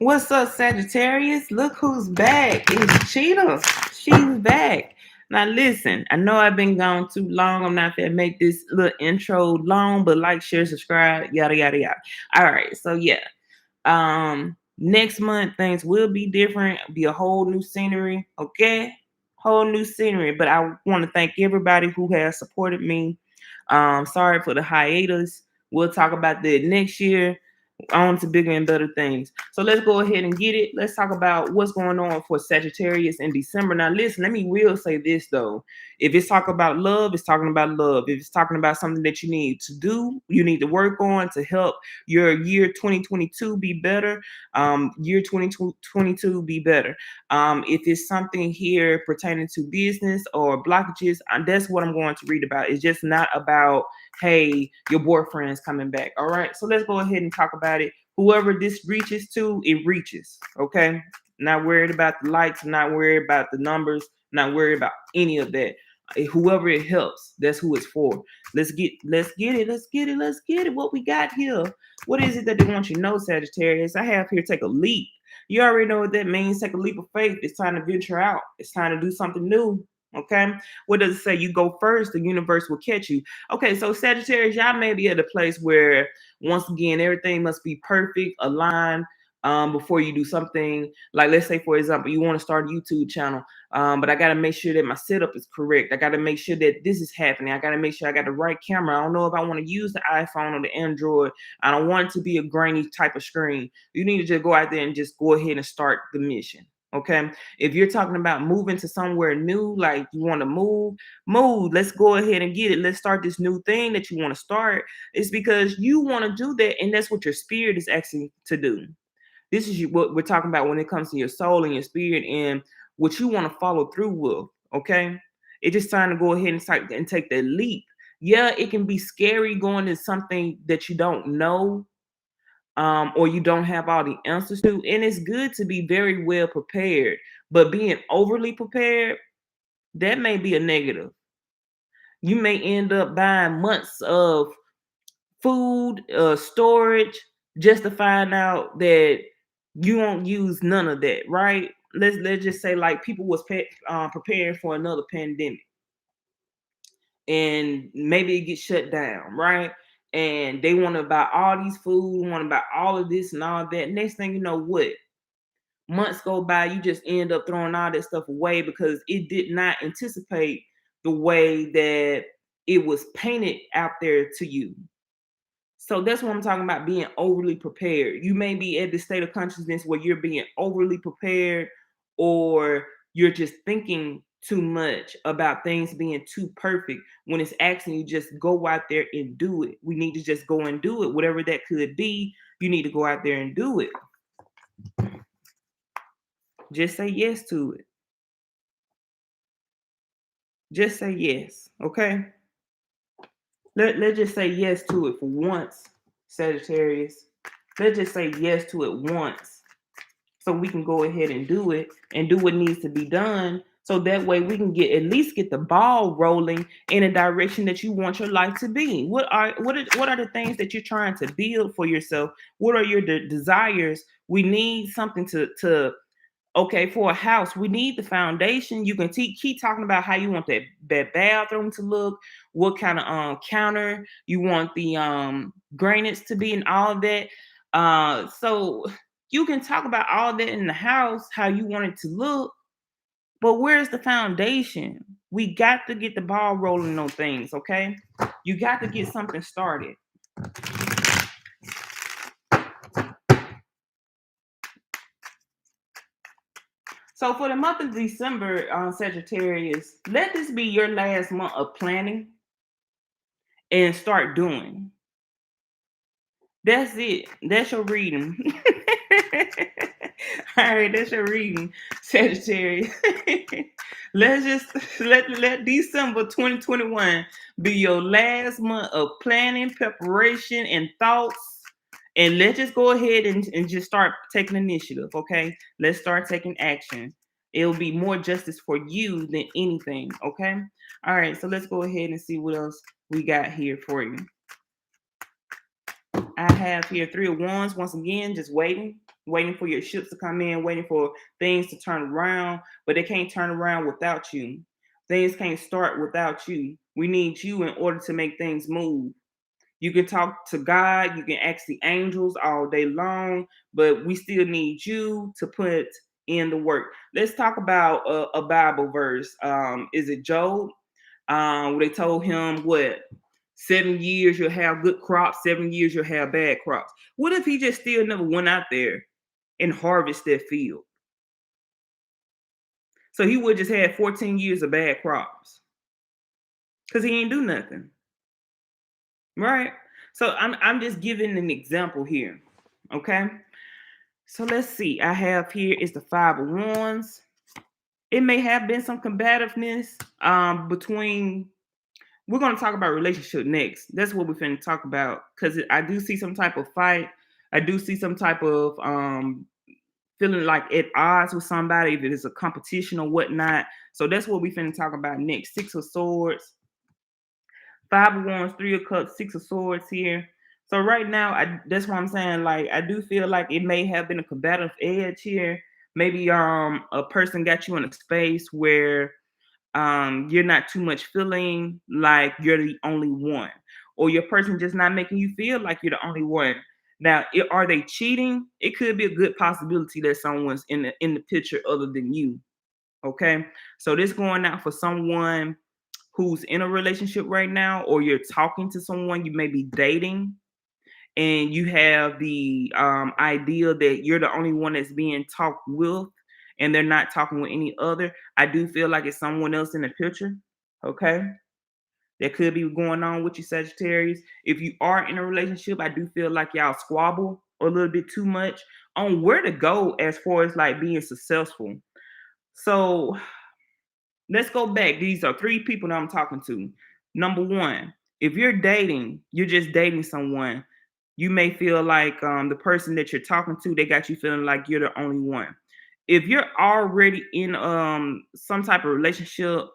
What's up, Sagittarius? Look who's back. It's Cheetah. She's back. Now listen, I know I've been gone too long. I'm not gonna make this little intro long, but like, share, subscribe, yada yada yada. All right, so yeah. Next month things will be different, be a whole new scenery, okay? Whole new scenery. But I want to thank everybody who has supported me. Sorry for the hiatus. We'll talk about that next year, on to bigger and better things. So let's go ahead and get it. Let's talk about what's going on for Sagittarius in December. Now, listen, let me will say this though. If it's talking about love, it's talking about love. If it's talking about something that you need to do, you need to work on to help your year 2022 be better, year 2022 be better. If it's something here pertaining to business or blockages, that's what I'm going to read about. It's just not about, hey, your boyfriend's coming back. All right. So let's go ahead and talk about it. Whoever this reaches to, it reaches. Okay. Not worried about the likes, not worried about the numbers, not worried about any of that. Whoever it helps, that's who it's for. Let's get it. What we got here? What is it that they want you to know, Sagittarius? I have here take a leap. You already know what that means. Take a leap of faith. It's time to venture out. It's time to do something new. Okay. What does it say? You go first, the universe will catch you. Okay, so Sagittarius, y'all may be at a place where, once again, everything must be perfect, aligned, before you do something. Like, let's say, for example, you want to start a YouTube channel, but I got to make sure that my setup is correct. I got to make sure that this is happening. I got to make sure I got the right camera. I don't know if I want to use the iPhone or the Android. I don't want it to be a grainy type of screen. You need to just go out there and just go ahead and start the mission. Okay. If you're talking about moving to somewhere new, like you want to move, let's go ahead and get it. Let's start this new thing that you want to start. It's because you want to do that, and that's what your spirit is asking to do. This is what we're talking about when it comes to your soul and your spirit and what you want to follow through with. Okay. It's just time to go ahead and take that leap. Yeah, it can be scary going to something that you don't know, or you don't have all the answers to. And it's good to be very well prepared, but being overly prepared, that may be a negative. You may end up buying months of food, storage, just to find out that you won't use none of that, right? Let's just say, like, people was preparing for another pandemic, and maybe it gets shut down, right? And they want to buy all these food, want to buy all of this and all that. Next thing you know, what? Months go by, you just end up throwing all that stuff away because it did not anticipate the way that it was painted out there to you. So that's what I'm talking about, being overly prepared. You may be at the state of consciousness where you're being overly prepared, or you're just thinking too much about things being too perfect when it's asking you just go out there and do it. We need to just go and do it. Whatever that could be, you need to go out there and do it. Just say yes to it. Just say yes, okay? Let's just say yes to it for once, Sagittarius. Let's just say yes to it once, so we can go ahead and do it and do what needs to be done. So that way we can at least get the ball rolling in a direction that you want your life to be. What are the things that you're trying to build for yourself? What are your desires? We need something to okay, for a house, we need the foundation. You can keep talking about how you want that bathroom to look, what kind of counter you want the granites to be, and all of that. So you can talk about all that in the house, how you want it to look, but where's the foundation? We got to get the ball rolling on things, okay? You got to get something started. So for the month of December, Sagittarius, let this be your last month of planning and start doing. That's it. That's your reading. All right, that's your reading, Sagittarius. Let's just let December 2021 be your last month of planning, preparation, and thoughts. And let's just go ahead and just start taking initiative, okay? Let's start taking action. It'll be more justice for you than anything, okay? All right, so let's go ahead and see what else we got here for you. I have here 3 of Wands, once again, just waiting. waiting for your ships to come in, waiting for things to turn around, but they can't turn around without you. Things can't start without you. We need you in order to make things move. You can talk to God, you can ask the angels all day long, but we still need you to put in the work. Let's talk about a Bible verse. Is it Job? Where they told him what? 7 years you'll have good crops, 7 years you'll have bad crops. What if he just still never went out there and harvest that field? So he would just had 14 years of bad crops because he ain't do nothing. Right? So I'm just giving an example here. Okay. So let's see. I have here is the Five of Wands. It may have been some combativeness between. We're going to talk about relationship next. That's what we're finna talk about because I do see some type of fight. I do see some type of feeling like at odds with somebody, if it is a competition or whatnot. So that's what we finna talk about next. Six of Swords, Five of Wands, Three of Cups, Six of Swords here. So right now, that's what I'm saying. Like I do feel like it may have been a combative edge here. Maybe a person got you in a space where you're not too much feeling like you're the only one, or your person just not making you feel like you're the only one. Now, are they cheating? It could be a good possibility that someone's in the picture other than you. Okay, so this going out for someone who's in a relationship right now, or you're talking to someone you may be dating, and you have the idea that you're the only one that's being talked with, and they're not talking with any other. I do feel like it's someone else in the picture. Okay, that could be going on with you, Sagittarius. If you are in a relationship, I do feel like y'all squabble a little bit too much on where to go as far as like being successful. So let's go back. These are three people that I'm talking to. Number one, if you're dating, you're just dating someone, you may feel like the person that you're talking to, they got you feeling like you're the only one. If you're already in some type of relationship,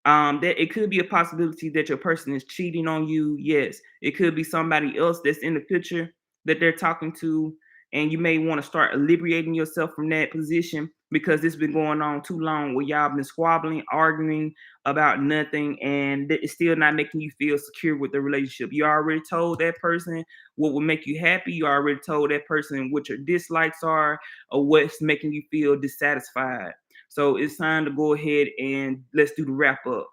that it could be a possibility that your person is cheating on you. Yes, it could be somebody else that's in the picture that they're talking to, and you may want to start alleviating yourself from that position because it's been going on too long where y'all been squabbling, arguing about nothing, and it's still not making you feel secure with the relationship. You already told that person what will make you happy. You already told that person what your dislikes are or what's making you feel dissatisfied. So it's time to go ahead and let's do the wrap up.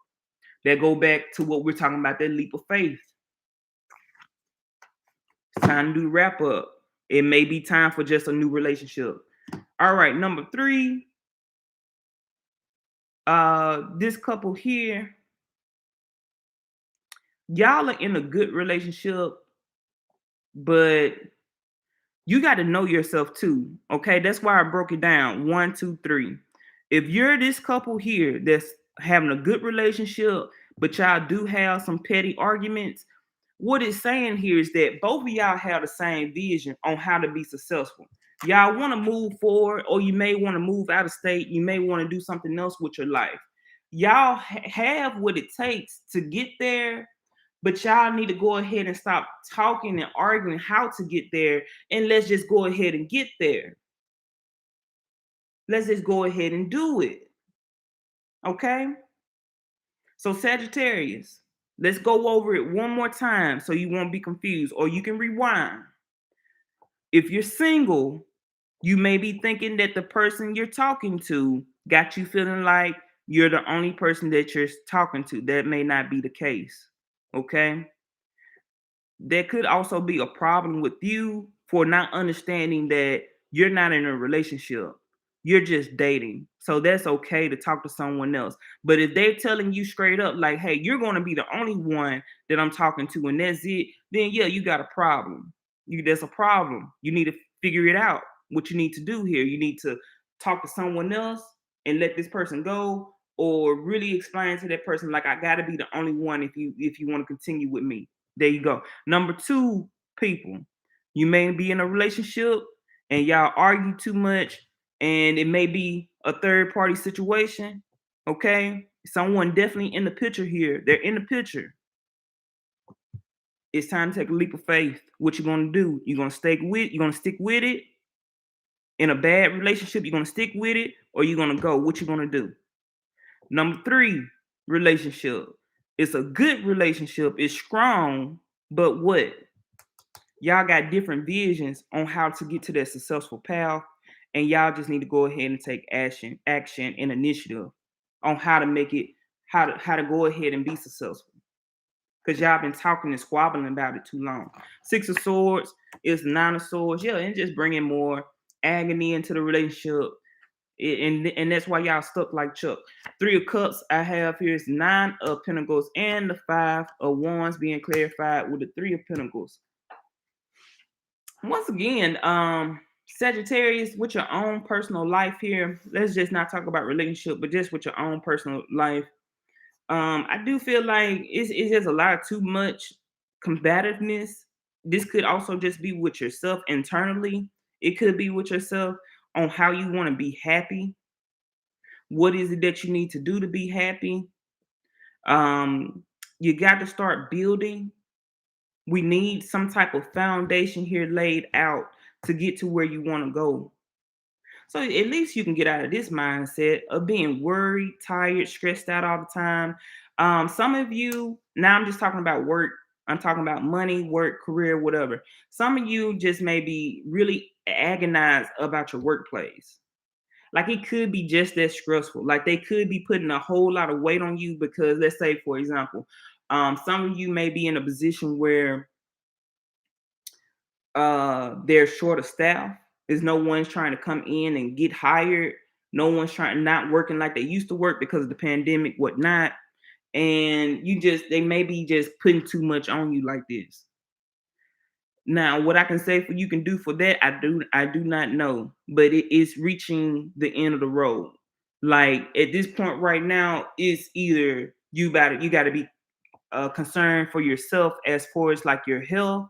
That go back to what we're talking about, that leap of faith. It's time to do the wrap up. It may be time for just a new relationship. All right, number three. This couple here, y'all are in a good relationship, but you got to know yourself too. Okay, that's why I broke it down. 1, 2, 3. If you're this couple here that's having a good relationship, but y'all do have some petty arguments, what it's saying here is that both of y'all have the same vision on how to be successful. Y'all want to move forward, or you may want to move out of state. You may want to do something else with your life. Y'all have what it takes to get there, but y'all need to go ahead and stop talking and arguing how to get there, and let's just go ahead and get there. Let's just go ahead and do it. Okay? So Sagittarius, let's go over it one more time so you won't be confused, or you can rewind. If you're single, you may be thinking that the person you're talking to got you feeling like you're the only person that you're talking to. That may not be the case. Okay? There could also be a problem with you for not understanding that you're not in a relationship. You're just dating. So that's okay to talk to someone else. But if they're telling you straight up, like, hey, you're going to be the only one that I'm talking to, and that's it, then yeah, you got a problem. There's a problem. You need to figure it out. What you need to do here, you need to talk to someone else and let this person go, or really explain to that person, like, I got to be the only one if you want to continue with me. There you go. Number two, people, you may be in a relationship and y'all argue too much, and it may be a third party situation. Okay, someone definitely in the picture here. They're in the picture. It's time to take a leap of faith. What you're gonna do? You're gonna stick with it, In a bad relationship, you're gonna stick with it or you're gonna go. What you gonna do? Number 3, relationship. It's a good relationship. It's strong, but what? Y'all got different visions on how to get to that successful path, and y'all just need to go ahead and take action and initiative on how to make it, how to go ahead and be successful. Because y'all been talking and squabbling about it too long. 6 of Swords is 9 of Swords. Yeah, and just bringing more agony into the relationship. And that's why y'all stuck like Chuck. 3 of Cups I have here is 9 of Pentacles and the 5 of Wands being clarified with the 3 of Pentacles. Once again, Sagittarius, with your own personal life here, let's just not talk about relationship, but just with your own personal life. I do feel like it's just a lot of too much combativeness. This could also just be with yourself internally. It could be with yourself on how you want to be happy. What is it that you need to do to be happy? You got to start building. We need some type of foundation here laid out to get to where you want to go. So at least you can get out of this mindset of being worried, tired, stressed out all the time. Some of you, now I'm just talking about work. I'm talking about money, work, career, whatever. Some of you just may be really agonized about your workplace. Like it could be just that stressful. Like they could be putting a whole lot of weight on you because, let's say, for example, some of you may be in a position where they're short of staff. There's no one's trying to come in and get hired. No one's not working like they used to work because of the pandemic, whatnot. And they may be just putting too much on you like this. Now, what I can say for you can do for that, I do not know, but it is reaching the end of the road. Like at this point right now, it's either you got to be concerned for yourself as far as like your health,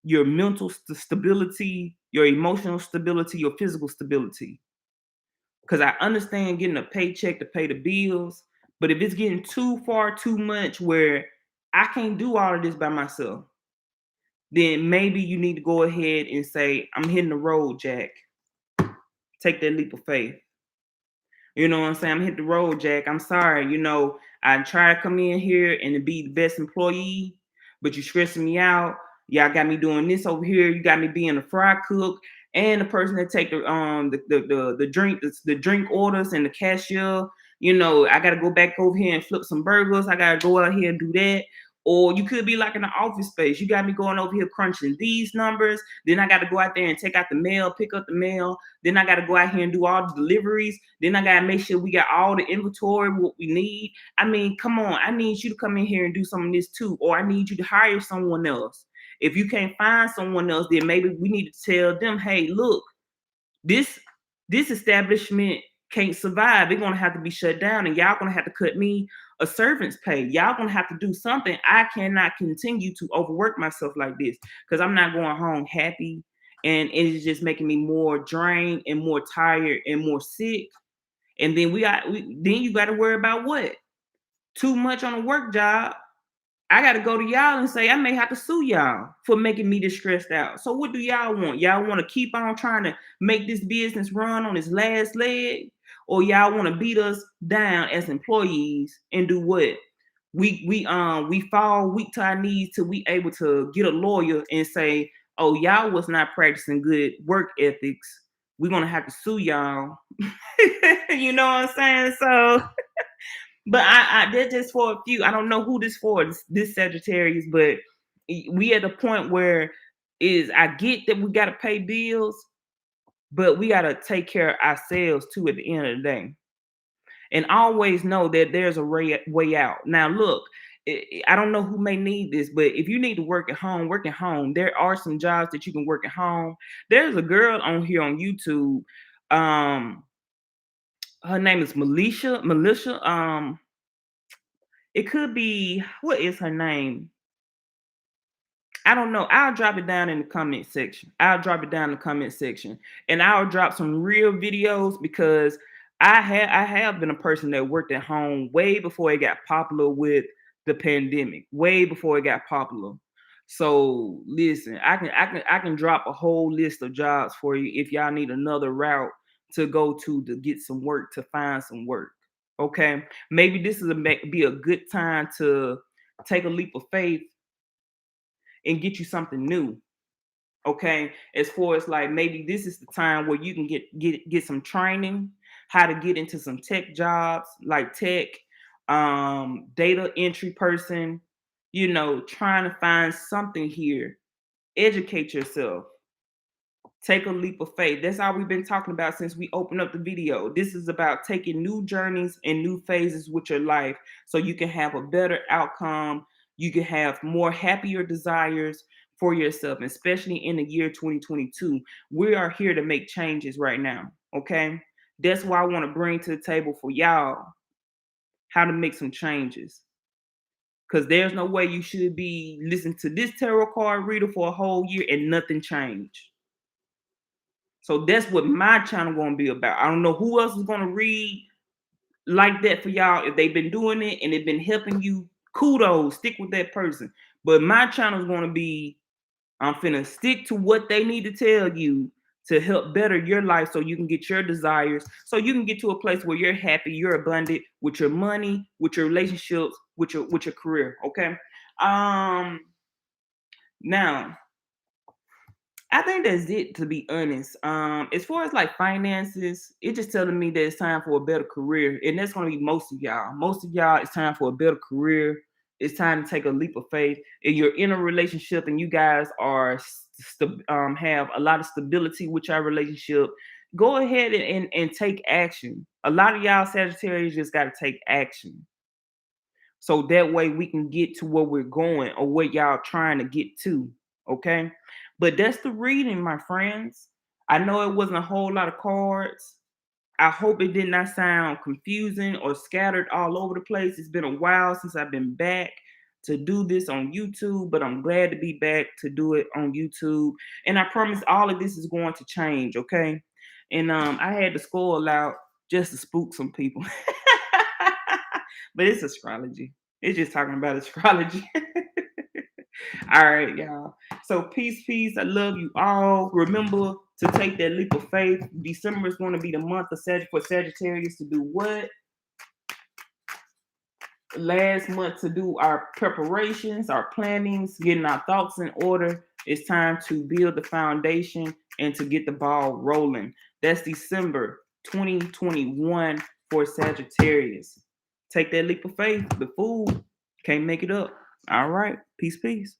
your mental stability, your emotional stability, your physical stability. Because I understand getting a paycheck to pay the bills, but if it's getting too far, too much where I can't do all of this by myself, then maybe you need to go ahead and say, I'm hitting the road, Jack. Take that leap of faith. You know what I'm saying? I'm hitting the road, Jack. I'm sorry. I try to come in here and to be the best employee, but you're stressing me out. Y'all got me doing this over here. You got me being a fry cook and the person that take the drink orders and the cashier. I got to go back over here and flip some burgers. I got to go out here and do that. Or you could be like in the office space. You got me going over here crunching these numbers. Then I got to go out there and take out the mail, pick up the mail. Then I got to go out here and do all the deliveries. Then I got to make sure we got all the inventory, what we need. I mean, come on. I need you to come in here and do some of this too. Or I need you to hire someone else. If you can't find someone else, then maybe we need to tell them, hey, look, this establishment can't survive. They're going to have to be shut down, and y'all going to have to cut me a servant's pay. Y'all going to have to do something. I cannot continue to overwork myself like this because I'm not going home happy, and it's just making me more drained and more tired and more sick. And then then you got to worry about what? Too much on a work job. I got to go to y'all and say I may have to sue y'all for making me this stressed out. So what do y'all want? Y'all want to keep on trying to make this business run on its last leg? Or y'all want to beat us down as employees and do what? We fall weak to our knees till we able to get a lawyer and say, oh, y'all was not practicing good work ethics. We're going to have to sue y'all. You know what I'm saying? So... But I did this for a few. I don't know who this for, this Sagittarius, but we at a point where I get that we got to pay bills, but we got to take care of ourselves too at the end of the day. And always know that there's a way out. Now, look, I don't know who may need this, but if you need to work at home. There are some jobs that you can work at home. There's a girl on here on YouTube. Her name is Melissa. It could be, what is her name? I don't know. I'll drop it down in the comment section. And I'll drop some real videos because I have been a person that worked at home way before it got popular with the pandemic. Way before it got popular. So listen, I can drop a whole list of jobs for you if y'all need another route to go to get some work, to find some work. Okay, maybe this is be a good time to take a leap of faith and get you something new. Okay, as far as like maybe this is the time where you can get some training, how to get into some tech jobs like tech, data entry person, trying to find something here. Educate yourself. Take a leap of faith. That's all we've been talking about since we opened up the video. This is about taking new journeys and new phases with your life so you can have a better outcome. You can have more happier desires for yourself, especially in the year 2022. We are here to make changes right now. Okay. That's why I want to bring to the table for y'all how to make some changes. Because there's no way you should be listening to this tarot card reader for a whole year and nothing changed. So that's what my channel going to be about. I don't know who else is going to read like that for y'all. If they've been doing it and they've been helping you, kudos, stick with that person. But my channel is going to be, I'm finna stick to what they need to tell you to help better your life so you can get your desires, so you can get to a place where you're happy, you're abundant with your money, with your relationships, with your career. Okay. Now I think that's it, to be honest. As far as like finances, it's just telling me that it's time for a better career. And that's gonna be most of y'all. Most of y'all, it's time for a better career. It's time to take a leap of faith. If you're in a relationship and you guys are have a lot of stability with your relationship, go ahead and take action. A lot of y'all Sagittarius just gotta take action. So that way we can get to where we're going or what y'all trying to get to. Okay. But that's the reading, my friends. I know it wasn't a whole lot of cards. I hope it did not sound confusing or scattered all over the place. It's been a while since I've been back to do this on YouTube, but I'm glad to be back to do it on YouTube. And I promise all of this is going to change, okay? And I had to scroll out just to spook some people. But it's astrology. It's just talking about astrology. All right, y'all. So peace, peace. I love you all. Remember to take that leap of faith. December is going to be the month of for Sagittarius to do what? Last month to do our preparations, our plannings, getting our thoughts in order. It's time to build the foundation and to get the ball rolling. That's December 2021 for Sagittarius. Take that leap of faith. The fool can't make it up. All right. Peace, peace.